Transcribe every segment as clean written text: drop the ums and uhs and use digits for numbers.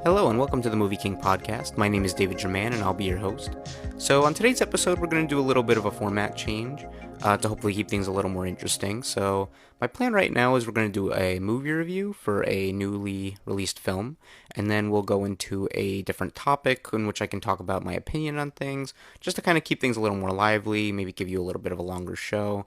Hello and welcome to the MovieKing Podcast. My name is David Jurmann and I'll be your host. So on today's episode, we're going to do a little bit of a format change to hopefully keep things a little more interesting. So my plan right now is we're going to do a movie review for a newly released film, and then we'll go into a different topic in which I can talk about my opinion on things, just to kind of keep things a little more lively, maybe give you a little bit of a longer show,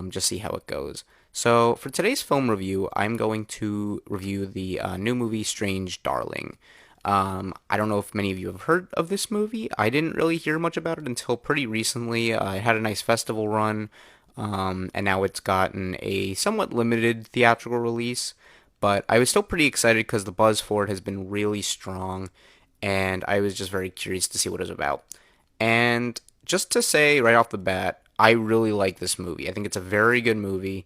just see how it goes. So for today's film review, I'm going to review the new movie Strange Darling. I don't know if many of you have heard of this movie. I didn't really hear much about it until pretty recently. It had a nice festival run, and now it's gotten a somewhat limited theatrical release. But I was still pretty excited because the buzz for it has been really strong, and I was just very curious to see what it was about. And just to say right off the bat, I really like this movie. I think it's a very good movie,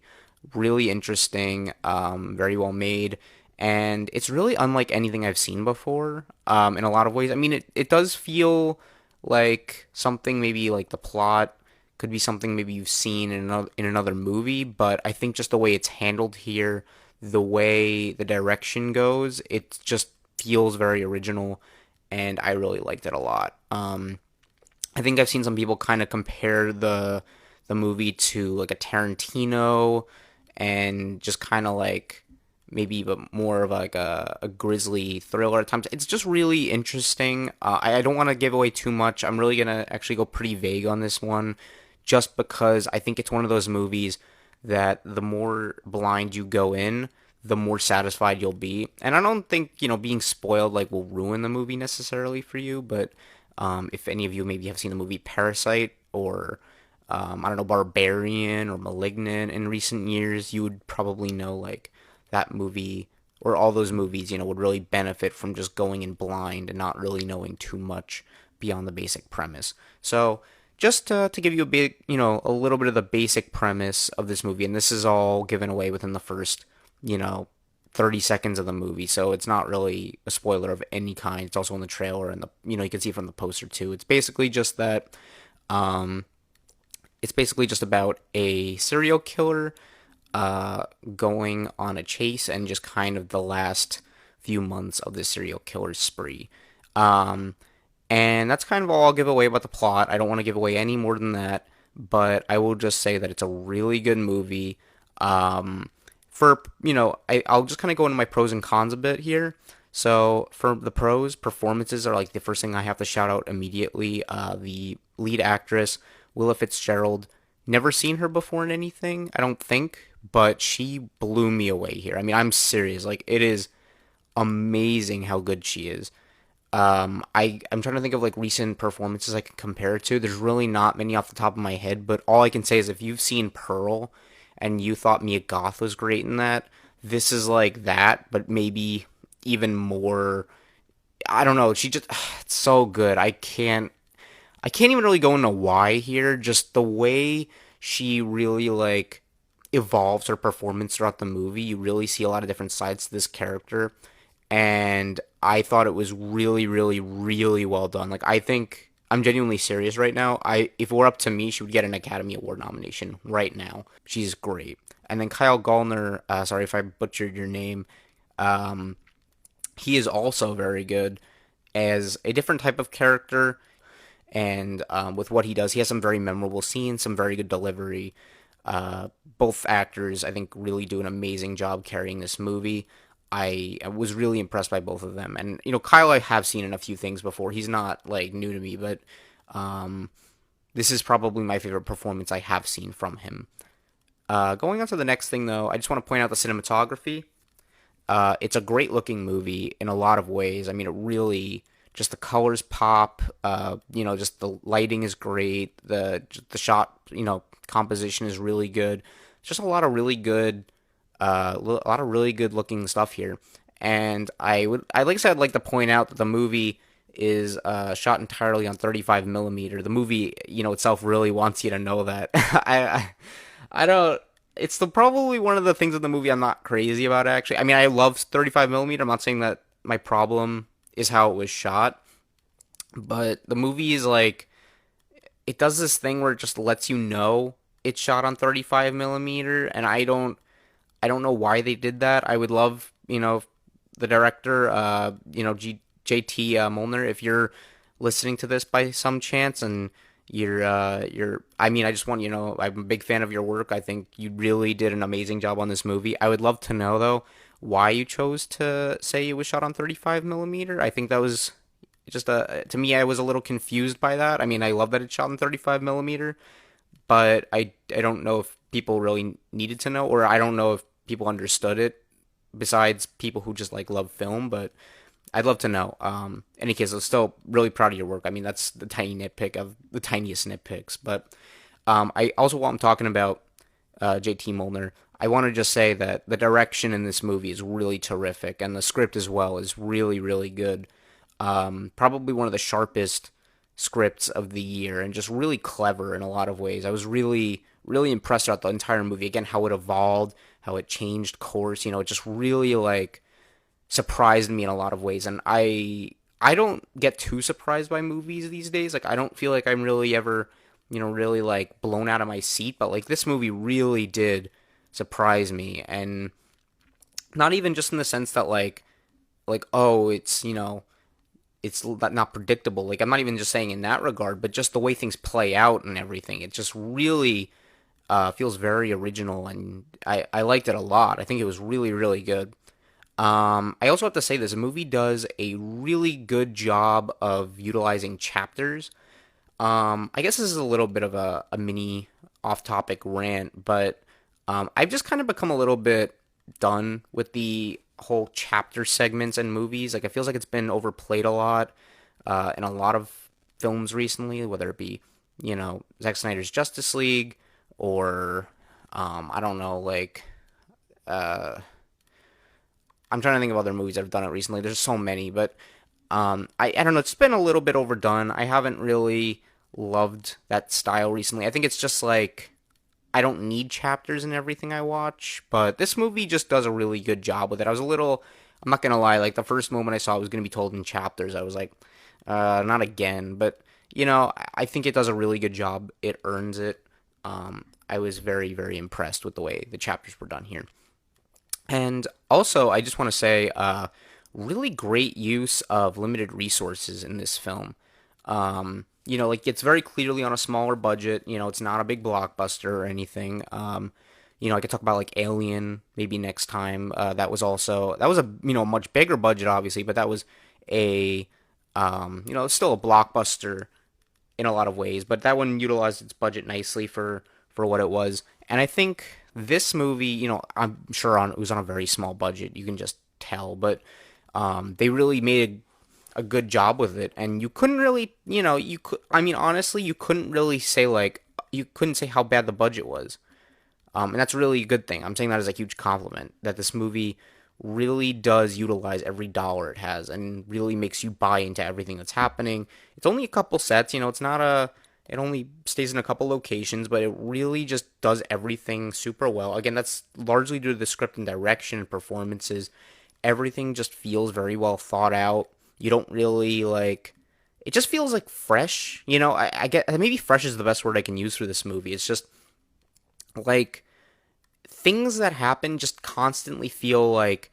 really interesting, very well made, and it's really unlike anything I've seen before in a lot of ways. I mean, it does feel like something maybe like the plot could be something maybe you've seen in another movie, but I think just the way it's handled here, the way the direction goes, it just feels very original, and I really liked it a lot. I think I've seen some people kind of compare the movie to like a Tarantino and just kind of like maybe even more of like a grisly thriller at times. It's just really interesting. I don't want to give away too much. I'm really going to actually go pretty vague on this one just because I think it's one of those movies that the more blind you go in, the more satisfied you'll be. And I don't think, being spoiled like will ruin the movie necessarily for you, but if any of you maybe have seen the movie Parasite or I don't know, Barbarian or Malignant in recent years, you would probably know like that movie or all those movies, would really benefit from just going in blind and not really knowing too much beyond the basic premise. So just to give you a bit, a little bit of the basic premise of this movie, and this is all given away within the first, 30 seconds of the movie, so it's not really a spoiler of any kind. It's also in the trailer and you can see from the poster too. It's basically just that, it's basically just about a serial killer going on a chase and just kind of the last few months of this serial killer's spree. And that's kind of all I'll give away about the plot. I don't want to give away any more than that, but I will just say that it's a really good movie. I'll just kind of go into my pros and cons a bit here. So for the pros, performances are like the first thing I have to shout out immediately. The lead actress, Willa Fitzgerald, never seen her before in anything, I don't think, but she blew me away here. I mean, I'm serious. Like, it is amazing how good she is. I'm trying to think of like recent performances I can compare it to. There's really not many off the top of my head, but all I can say is if you've seen Pearl and you thought Mia Goth was great in that, this is like that, but maybe even more. I don't know. She just it's so good. I can't even really go into why here. Just the way she really like evolves her performance throughout the movie. You really see a lot of different sides to this character, and I thought it was really, really, really well done. Like, I think I'm genuinely serious right now. If it were up to me, she would get an Academy Award nomination right now. She's great. And then Kyle Gallner, sorry if I butchered your name, he is also very good as a different type of character. And with what he does, he has some very memorable scenes, some very good delivery. Both actors, I think, really do an amazing job carrying this movie. I was really impressed by both of them. And, Kyle I have seen in a few things before. He's not, like, new to me, but this is probably my favorite performance I have seen from him. Going on to the next thing, though, I just want to point out the cinematography. It's a great-looking movie in a lot of ways. I mean, it really just the colors pop. Just the lighting is great. The shot, composition is really good. Just a lot of really good, looking stuff here. And like I said, I'd like to point out that the movie is shot entirely on 35 millimeter. The movie, itself really wants you to know that. I don't. It's probably one of the things in the movie I'm not crazy about. Actually, I mean, I love 35 millimeter. I'm not saying that my problem is how it was shot, but the movie is like it does this thing where it just lets you know it's shot on 35 millimeter, and I don't know why they did that. I would love, the director, JT Molnar. If you're listening to this by some chance and I mean, I just want you to know I'm a big fan of your work. I think you really did an amazing job on this movie. I would love to know though why you chose to say it was shot on 35 millimeter. I think that was just to me, I was a little confused by that. I mean, I love that it's shot on 35 millimeter, but I don't know if people really needed to know, or I don't know if people understood it besides people who just like love film, but I'd love to know. Any case, I'm still really proud of your work. I mean, that's the tiny nitpick of the tiniest nitpicks. But I also, while I'm talking about JT Molnar, I want to just say that the direction in this movie is really terrific, and the script as well is really, really good. Probably one of the sharpest scripts of the year, and just really clever in a lot of ways. I was really, really impressed throughout the entire movie. Again, how it evolved, how it changed course. It just really like surprised me in a lot of ways. And I don't get too surprised by movies these days. Like I don't feel like I'm really ever, really like blown out of my seat, but like this movie really did surprise me. And not even just in the sense that like oh, it's not predictable. Like I'm not even just saying in that regard, but just the way things play out and everything. It just really feels very original, and I liked it a lot. I think it was really, really good. I also have to say this movie does a really good job of utilizing chapters. I guess this is a little bit of a mini off-topic rant, but I've just kind of become a little bit done with the whole chapter segments in movies. Like it feels like it's been overplayed a lot in a lot of films recently, whether it be Zack Snyder's Justice League or I don't know, like uh, I'm trying to think of other movies that have done it recently. There's so many, but I don't know. It's been a little bit overdone. I haven't really loved that style recently. I think it's just like I don't need chapters in everything I watch, but this movie just does a really good job with it. I'm not gonna lie, like the first moment I saw it was gonna be told in chapters, I was like, not again. But I think it does a really good job. It earns it. I was very, very impressed with the way the chapters were done here. And also, I just want to say, really great use of limited resources in this film. Like it's very clearly on a smaller budget. It's not a big blockbuster or anything. I could talk about like Alien maybe next time. That was a much bigger budget, obviously, but that was a it's still a blockbuster in a lot of ways. But that one utilized its budget nicely for what it was. And I think this movie, I'm sure it was on a very small budget. You can just tell, but they really made a good job with it. And you couldn't really, I mean, honestly, you couldn't really say you couldn't say how bad the budget was. And that's really a good thing. I'm saying that as a huge compliment that this movie really does utilize every dollar it has and really makes you buy into everything that's happening. It's only a couple sets, it's not it only stays in a couple locations, but it really just does everything super well. Again, that's largely due to the script and direction and performances. Everything just feels very well thought out. You don't really it just feels like fresh. I get maybe fresh is the best word I can use for this movie. It's just like things that happen just constantly feel like,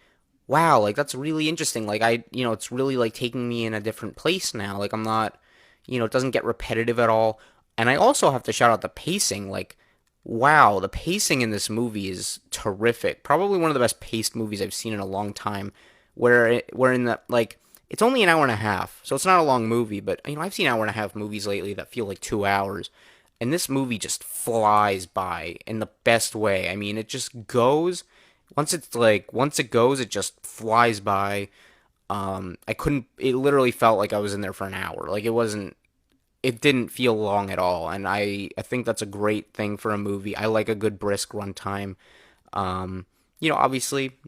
wow, like that's really interesting. Like it's really like taking me in a different place now. Like I'm not, it doesn't get repetitive at all. And I also have to shout out the pacing. Like, wow, the pacing in this movie is terrific. Probably one of the best paced movies I've seen in a long time. Where in the it's only an hour and a half, so it's not a long movie. But I've seen hour and a half movies lately that feel like 2 hours, and this movie just flies by in the best way. I mean, it just goes. Once it goes, it just flies by. It literally felt like I was in there for an hour. Like it didn't feel long at all. And I think that's a great thing for a movie. I like a good brisk runtime. Obviously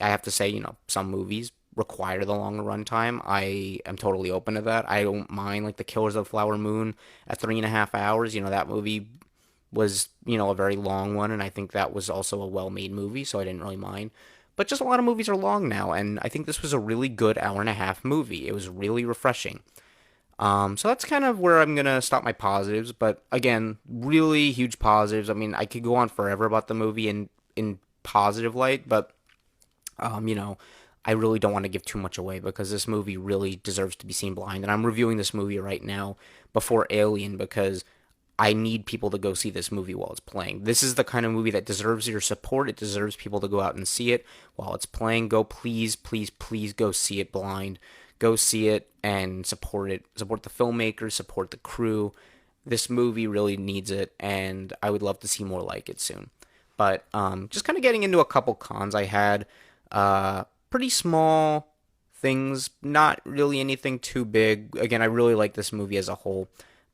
I have to say, some movies require the longer runtime. I am totally open to that. I don't mind like The Killers of the Flower Moon at 3.5 hours. That movie was, a very long one, and I think that was also a well-made movie, so I didn't really mind. But just a lot of movies are long now, and I think this was a really good hour and a half movie. It was really refreshing. So that's kind of where I'm gonna stop my positives, but again, really huge positives. I mean, I could go on forever about the movie in positive light, but I really don't want to give too much away because this movie really deserves to be seen blind. And I'm reviewing this movie right now before Alien because I need people to go see this movie while it's playing. This is the kind of movie that deserves your support. It deserves people to go out and see it while it's playing. Go, please, please, please go see it blind. Go see it and support it. Support the filmmakers, support the crew. This movie really needs it, and I would love to see more like it soon. But just kind of getting into a couple cons I had. Pretty small things, not really anything too big. Again, I really like this movie as a whole.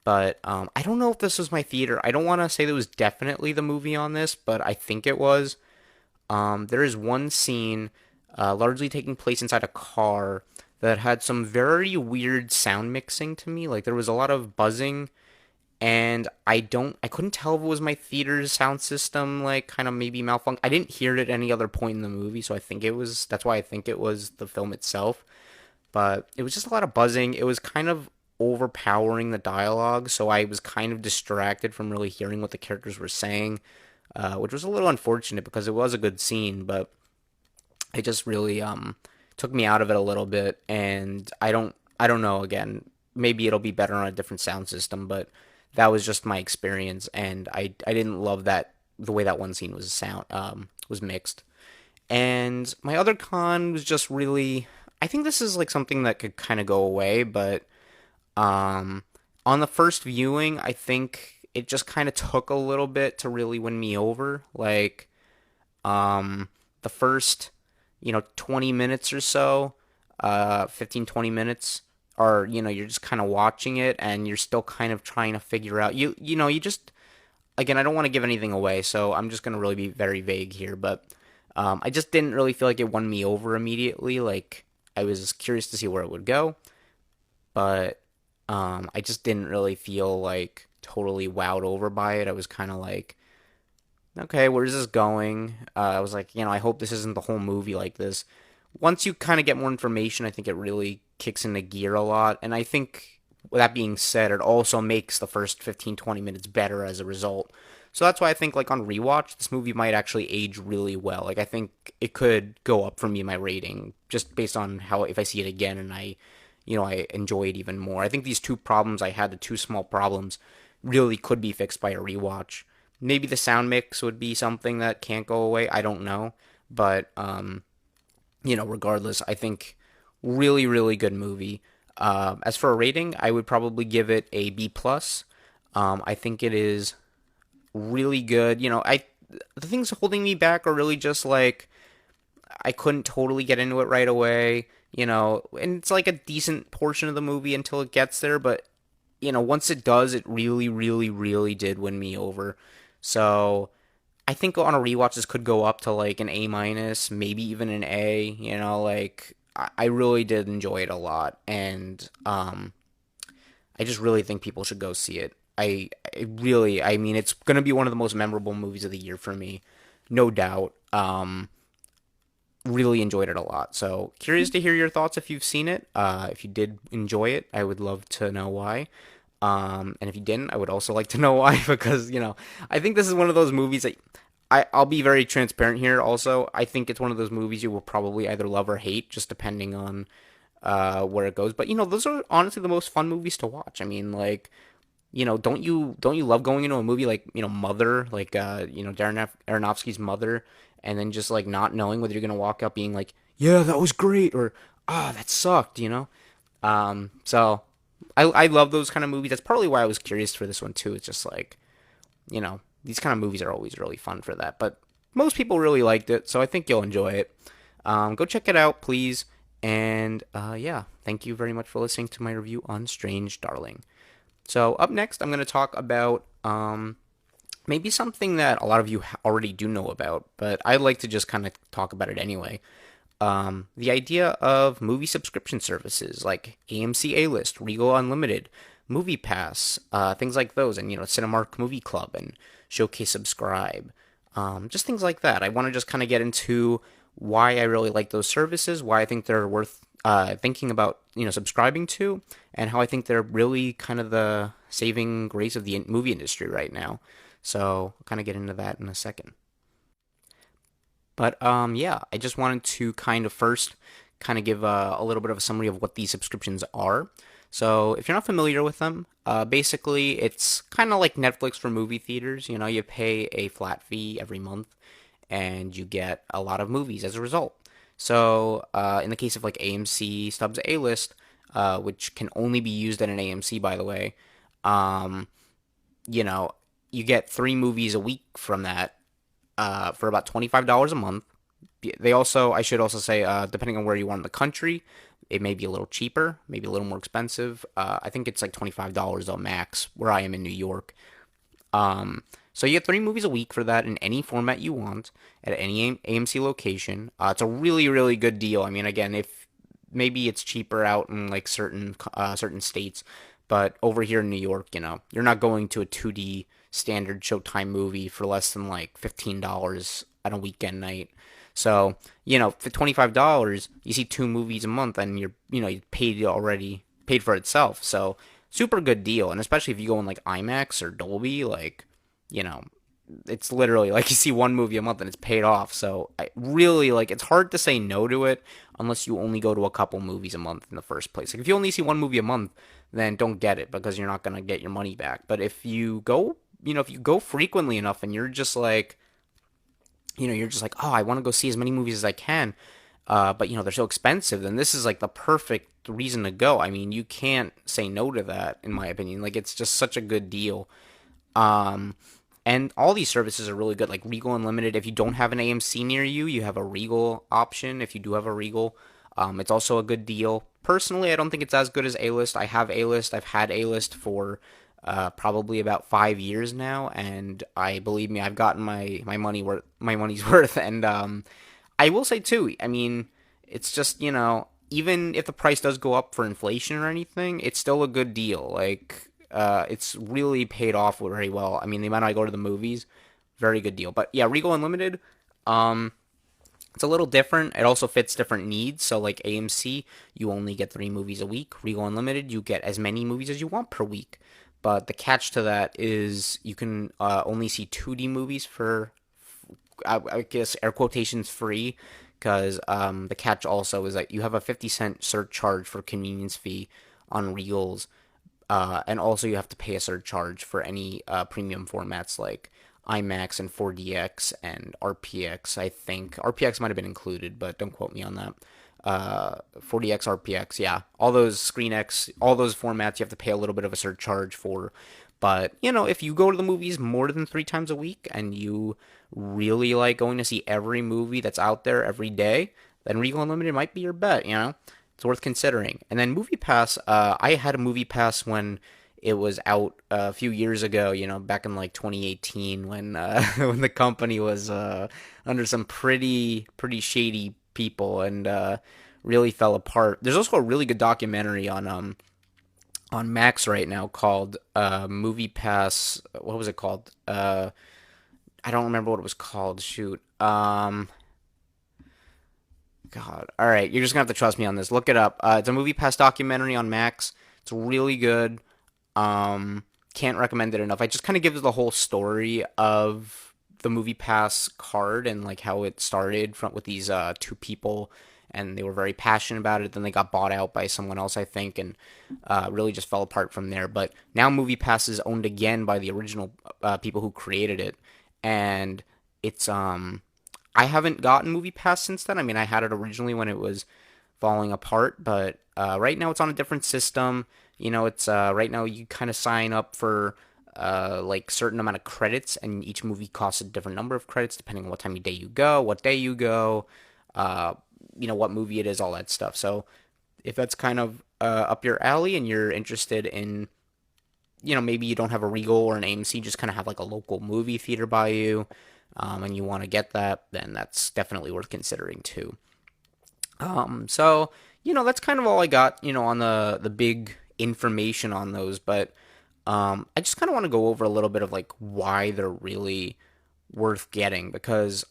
But I don't know if this was my theater. I don't want to say that it was definitely the movie on this, but I think it was. There is one scene, largely taking place inside a car, that had some very weird sound mixing to me. Like there was a lot of buzzing, and I couldn't tell if it was my theater's sound system, like kind of maybe malfunction. I didn't hear it at any other point in the movie, so that's why I think it was the film itself. But it was just a lot of buzzing. It was kind of overpowering the dialogue, so I was kind of distracted from really hearing what the characters were saying, which was a little unfortunate because it was a good scene, but it just really took me out of it a little bit, and I don't know. Again, maybe it'll be better on a different sound system, but that was just my experience, and I didn't love that the way that one scene was mixed. And my other con was just really, I think this is like something that could kind of go away, but um, on the first viewing, I think it just kind of took a little bit to really win me over. Like, the first, 20 minutes or so, 15, 20 minutes, are, you're just kind of watching it and you're still kind of trying to figure out, you just, again, I don't want to give anything away, so I'm just going to really be very vague here, but, I just didn't really feel like it won me over immediately. Like, I was curious to see where it would go, but I just didn't really feel like totally wowed over by it. I was kind of like, okay, where's this going? I was like, I hope this isn't the whole movie like this. Once you kind of get more information, I think it really kicks into gear a lot. And I think, with that being said, it also makes the first 15, 20 minutes better as a result. So that's why I think, like, on rewatch, this movie might actually age really well. Like, I think it could go up for me in my rating just based on how, if I see it again and I enjoy it even more. I think these two problems I had, the two small problems, really could be fixed by a rewatch. Maybe the sound mix would be something that can't go away. I don't know. But, regardless, I think really, really good movie. As for a rating, I would probably give it a B plus. I think it is really good. The things holding me back are really just like I couldn't totally get into it right away, and it's like a decent portion of the movie until it gets there, but once it does, it really, really, really did win me over. So I think on a rewatch, this could go up to like an A minus, maybe even an A. Like I really did enjoy it a lot, and I just really think people should go see it. I mean, it's gonna be one of the most memorable movies of the year for me, no doubt. Really enjoyed it a lot. So curious to hear your thoughts if you've seen it. If you did enjoy it, I would love to know why. And if you didn't, I would also like to know why because I think this is one of those movies that I'll be very transparent here. Also, I think it's one of those movies you will probably either love or hate, just depending on where it goes. But those are honestly the most fun movies to watch. I mean, like, don't you love going into a movie like Mother, like Darren Aronofsky's Mother, and then just like not knowing whether you're gonna walk out being like, yeah, that was great, or that sucked. So I love those kind of movies. That's partly why I was curious for this one too. It's just like, these kind of movies are always really fun for that. But most people really liked it, so I think you'll enjoy it. Go check it out, please. And yeah, thank you very much for listening to my review on Strange Darling. So up next, I'm going to talk about maybe something that a lot of you already do know about, but I'd like to just kind of talk about it anyway. The idea of movie subscription services like AMC A-List, Regal Unlimited, MoviePass, things like those, and Cinemark Movie Club and Showcase Subscribe, just things like that. I want to just kind of get into why I really like those services, why I think they're worth thinking about subscribing to, and how I think they're really kind of the saving grace of the movie industry right now. So I'll kind of get into that in a second. But yeah, I just wanted to kind of first kind of give a little bit of a summary of what these subscriptions are. So if you're not familiar with them, basically it's kind of like Netflix for movie theaters. You know, you pay a flat fee every month, and you get a lot of movies as a result. So in the case of like AMC Stubs A-List, which can only be used at an AMC, by the way, um, you know, you get 3 movies a week from that for about $25 a month. They also, I should also say, depending on where you are in the country, it may be a little cheaper, maybe a little more expensive. I think it's like $25 though max where I am in New York. Um, so you get 3 movies a week for that in any format you want at any AMC location. It's a really, really good deal. I mean, again, if maybe it's cheaper out in like certain states, but over here in New York, you're not going to a 2D standard Showtime movie for less than like $15 on a weekend night. So, for $25, you see 2 movies a month and you paid for itself. So, super good deal. And especially if you go in like IMAX or Dolby, like, you know, it's literally like you see 1 movie a month and it's paid off. So, I really like it's hard to say no to it unless you only go to a couple movies a month in the first place. Like, if you only see 1 movie a month, then don't get it because you're not going to get your money back. But if you go frequently enough and you're just like, oh, I want to go see as many movies as I can, but they're so expensive, then this is like the perfect reason to go. I mean, you can't say no to that, in my opinion. Like, it's just such a good deal. Um, and all these services are really good. Like Regal Unlimited, if you don't have an AMC near you, you have a Regal option. If you do have a Regal, it's also a good deal. Personally, I don't think it's as good as A-List. I have A-List. I've had A-List for probably about 5 years now, and I believe me, I've gotten my money's worth. And I will say too, I mean, it's just even if the price does go up for inflation or anything, it's still a good deal. Like it's really paid off very well. I mean, the amount I go to the movies, very good deal. But yeah, Regal Unlimited, um, it's a little different. It also fits different needs. So like AMC, you only get 3 movies a week. Regal Unlimited, you get as many movies as you want per week. But the catch to that is you can only see 2D movies for, I guess, air quotations free. Because the catch also is that you have a 50-cent surcharge for convenience fee on Regals, and also you have to pay a surcharge for any premium formats like IMAX and 4DX and RPX. I think RPX might have been included, but don't quote me on that. 4DX, RPX, yeah, all those ScreenX, all those formats you have to pay a little bit of a surcharge for. But if you go to the movies more than 3 times a week and you really like going to see every movie that's out there every day, then Regal Unlimited might be your bet. It's worth considering. And then MoviePass, I had a MoviePass when it was out a few years ago, back in like 2018 when when the company was under some pretty shady people and really fell apart. There's also a really good documentary on Max right now called MoviePass. What was it called? I don't remember what it was called. Shoot. God. All right, you're just gonna have to trust me on this. Look it up. It's a MoviePass documentary on Max. It's really good. Can't recommend it enough. I just kind of gives the whole story of the MoviePass card and like how it started from with these 2 people, and they were very passionate about it. Then they got bought out by someone else, I think, and really just fell apart from there. But now MoviePass is owned again by the original people who created it, and it's I haven't gotten MoviePass since then. I mean, I had it originally when it was falling apart, but right now it's on a different system. It's right now you kind of sign up for like certain amount of credits, and each movie costs a different number of credits depending on what time of day you go, what day you go, uh, what movie it is, all that stuff. So if that's kind of up your alley and you're interested in, maybe you don't have a Regal or an AMC, just kind of have like a local movie theater by you, and you want to get that, then that's definitely worth considering too. So that's kind of all I got, on the big information on those, but I just kind of want to go over a little bit of like why they're really worth getting, because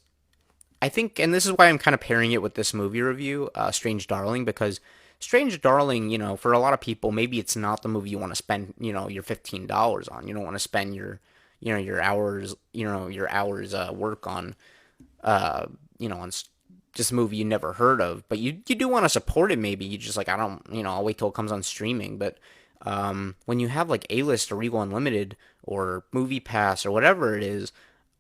I think, and this is why I'm kind of pairing it with this movie review, Strange Darling, because Strange Darling, for a lot of people, maybe it's not the movie you want to spend, your $15 on. You don't want to spend your hours work on, on just a movie you never heard of, but you do want to support it. Maybe you just like, I don't, I'll wait till it comes on streaming. But when you have like A-List or Regal Unlimited or MoviePass or whatever it is,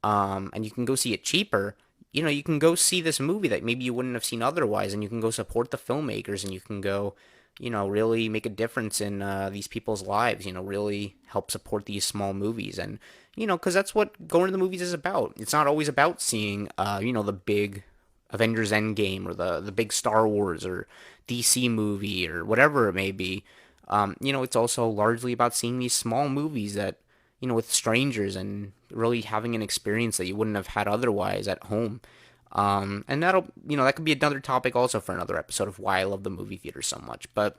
and you can go see it cheaper, you can go see this movie that maybe you wouldn't have seen otherwise, and you can go support the filmmakers, and you can go, really make a difference in these people's lives, really help support these small movies. And, because that's what going to the movies is about. It's not always about seeing, the big Avengers Endgame or the big Star Wars or DC movie or whatever it may be. It's also largely about seeing these small movies that, with strangers and really having an experience that you wouldn't have had otherwise at home. And that'll, that could be another topic also for another episode of why I love the movie theater so much. But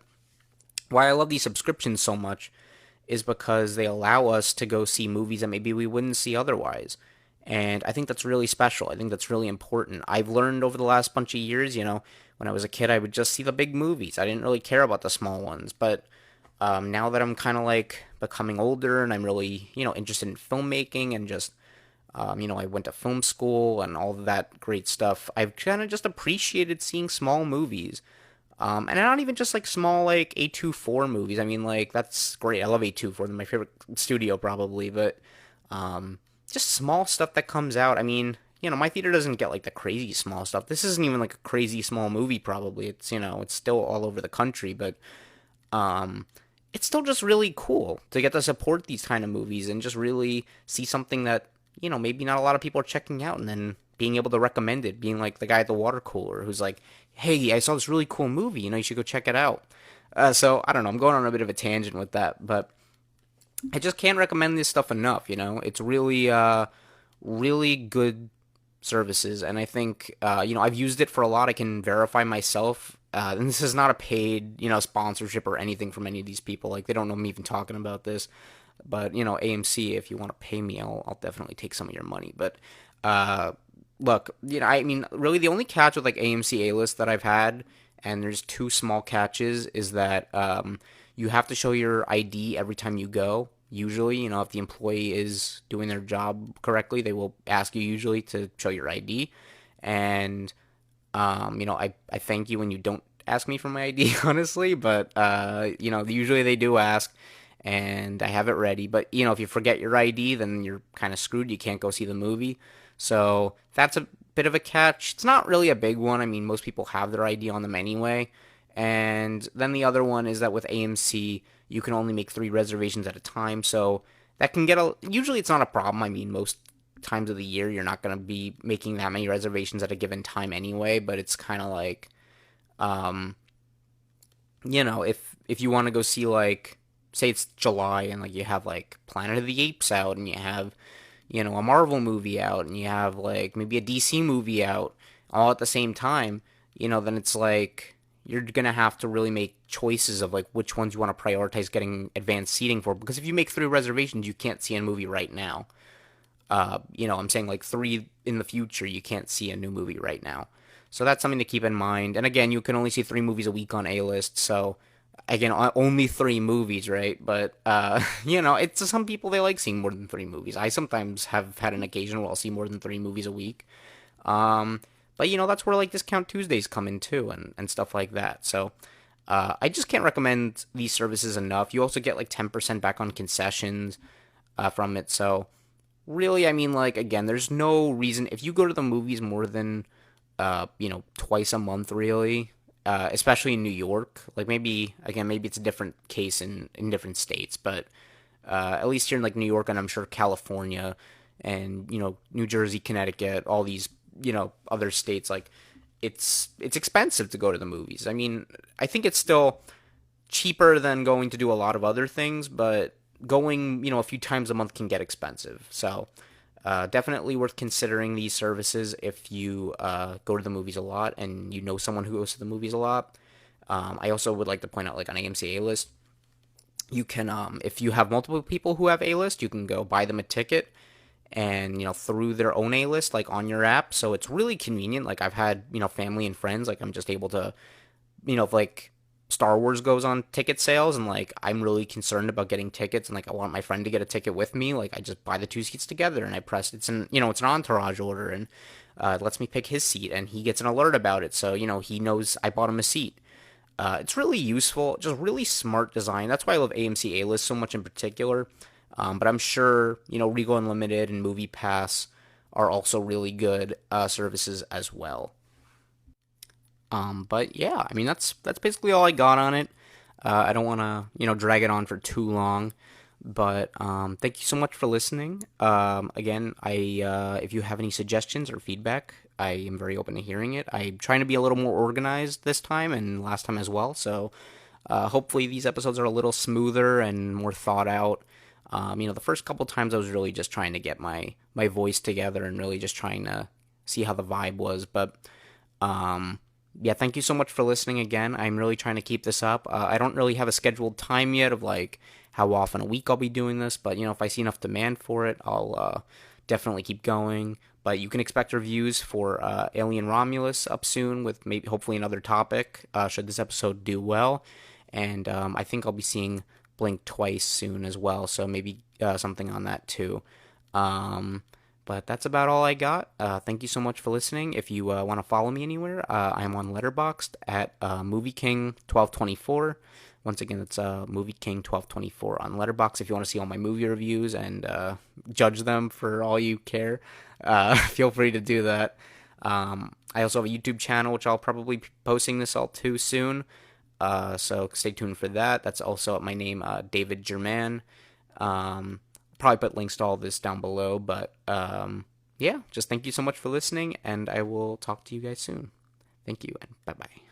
why I love these subscriptions so much is because they allow us to go see movies that maybe we wouldn't see otherwise. And I think that's really special. I think that's really important. I've learned over the last bunch of years, when I was a kid, I would just see the big movies. I didn't really care about the small ones. But now that I'm kind of like becoming older and I'm really, interested in filmmaking and just, I went to film school and all of that great stuff, I've kind of just appreciated seeing small movies. And not even just like small like A24 movies. I mean, like, that's great. I love A24. They're my favorite studio probably. But just small stuff that comes out. I mean, my theater doesn't get like the crazy small stuff. This isn't even like a crazy small movie probably. It's, it's still all over the country. But it's still just really cool to get to support these kind of movies and just really see something that, maybe not a lot of people are checking out, and then being able to recommend it, being like the guy at the water cooler who's like, hey, I saw this really cool movie, you should go check it out. So, I don't know, I'm going on a bit of a tangent with that, but I just can't recommend this stuff enough, It's really, really good services, and I think, I've used it for a lot. I can verify myself, and this is not a paid, sponsorship or anything from any of these people. Like, they don't know me even talking about this. But, AMC, if you want to pay me, I'll definitely take some of your money. But, look, I mean, really the only catch with, like, AMC A-List that I've had, and there's two small catches, is that you have to show your ID every time you go. Usually, if the employee is doing their job correctly, they will ask you usually to show your ID. And, I thank you when you don't ask me for my ID, honestly. But, usually they do ask, and I have it ready. But, if you forget your ID, then you're kind of screwed. You can't go see the movie. So that's a bit of a catch. It's not really a big one. I mean, most people have their ID on them anyway. And then the other one is that with AMC, you can only make 3 reservations at a time. So that can usually it's not a problem. I mean, most times of the year, you're not going to be making that many reservations at a given time anyway. But it's kind of like, if you want to go see, like, say it's July and like you have like Planet of the Apes out, and you have, a Marvel movie out, and you have like maybe a DC movie out all at the same time, then it's like you're going to have to really make choices of like which ones you want to prioritize getting advanced seating for. Because if you make 3 reservations, you can't see a movie right now. I'm saying like 3 in the future, you can't see a new movie right now. So that's something to keep in mind. And again, you can only see 3 movies a week on A-List. So again, only 3 movies, right? But, it's some people, they like seeing more than 3 movies. I sometimes have had an occasion where I'll see more than 3 movies a week. But, that's where, like, Discount Tuesdays come in, too, and stuff like that. So, I just can't recommend these services enough. You also get, like, 10% back on concessions from it. So, really, I mean, like, again, there's no reason. If you go to the movies more than, twice a month, really, especially in New York, like maybe it's a different case in different states, but at least here in like New York, and I'm sure California and, New Jersey, Connecticut, all these, other states, like it's expensive to go to the movies. I mean, I think it's still cheaper than going to do a lot of other things, but going, a few times a month can get expensive. So definitely worth considering these services if you go to the movies a lot and you know someone who goes to the movies a lot. I also would like to point out, like on AMC A-List, you can, if you have multiple people who have A-List, you can go buy them a ticket and, through their own A-List, like on your app. So it's really convenient. Like I've had, family and friends, like I'm just able to, if like Star Wars goes on ticket sales and like I'm really concerned about getting tickets and like I want my friend to get a ticket with me, like I just buy the 2 seats together and I press it's an entourage order, and It lets me pick his seat, and he gets an alert about it, so he knows I bought him a seat. It's really useful, just really smart design. That's why I love AMC A-List so much in particular. But I'm sure Regal Unlimited and MoviePass are also really good services as well. But yeah, I mean that's basically all I got on it. I don't want to drag it on for too long, but thank you so much for listening. Again, if you have any suggestions or feedback, I am very open to hearing it. I'm trying to be a little more organized this time and last time as well, so hopefully these episodes are a little smoother and more thought out. The first couple times I was really just trying to get my voice together and really just trying to see how the vibe was, but yeah, thank you so much for listening again. I'm really trying to keep this up. I don't really have a scheduled time yet of like how often a week I'll be doing this, but if I see enough demand for it, I'll definitely keep going. But you can expect reviews for Alien Romulus up soon with maybe hopefully another topic should this episode do well. And I think I'll be seeing Blink twice soon as well, so maybe something on that too. But that's about all I got. Thank you so much for listening. If you want to follow me anywhere, I'm on Letterboxd at MovieKing1224. Once again, it's MovieKing1224 on Letterboxd. If you want to see all my movie reviews and judge them for all you care, feel free to do that. I also have a YouTube channel, which I'll probably be posting this all too soon. So stay tuned for that. That's also my name, David Jurmann. Probably put links to all this down below, but yeah, just thank you so much for listening, and I will talk to you guys soon. Thank you, and bye-bye.